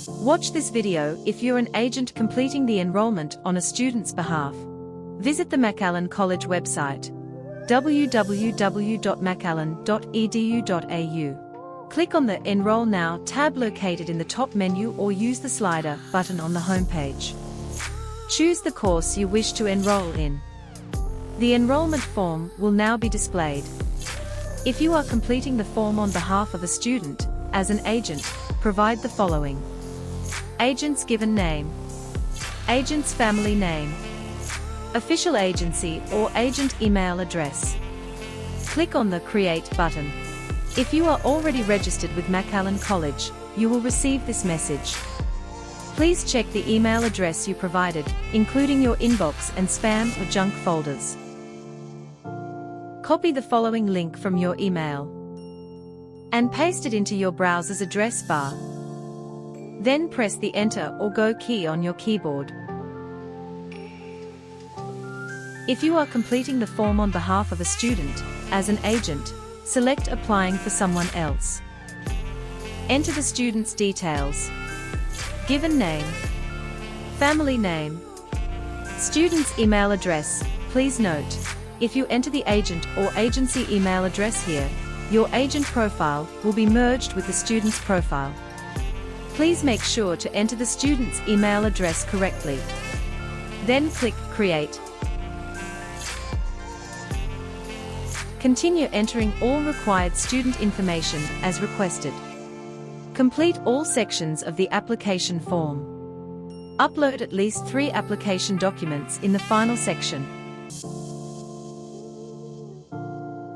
Watch this video if you're an agent completing the enrollment on a student's behalf. Visit the Macallan College website, www.macallan.edu.au. Click on the Enroll Now tab located in the top menu or use the slider button on the homepage. Choose the course you wish to enroll in. The enrollment form will now be displayed. If you are completing the form on behalf of a student, as an agent, provide the following: agent's given name, agent's family name, official agency or agent email address. Click on the Create button. If you are already registered with Macallan College, you will receive this message. Please check the email address you provided, including your inbox and spam or junk folders. Copy the following link from your email and paste it into your browser's address bar. Then press the Enter or Go key on your keyboard. If you are completing the form on behalf of a student, as an agent, select Applying for someone else. Enter the student's details: given name, family name, student's email address. Please note, if you enter the agent or agency email address here, your agent profile will be merged with the student's profile. Please make sure to enter the student's email address correctly. Then click Create. Continue entering all required student information as requested. Complete all sections of the application form. Upload at least 3 application documents in the final section.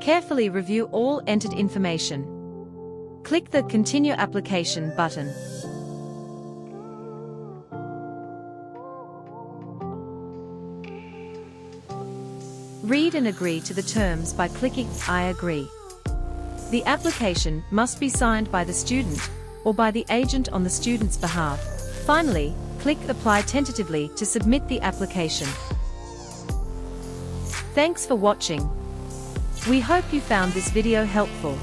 Carefully review all entered information. Click the Continue Application button. Read and agree to the terms by clicking I agree. The application must be signed by the student or by the agent on the student's behalf. Finally, click Apply tentatively to submit the application. Thanks for watching. We hope you found this video helpful.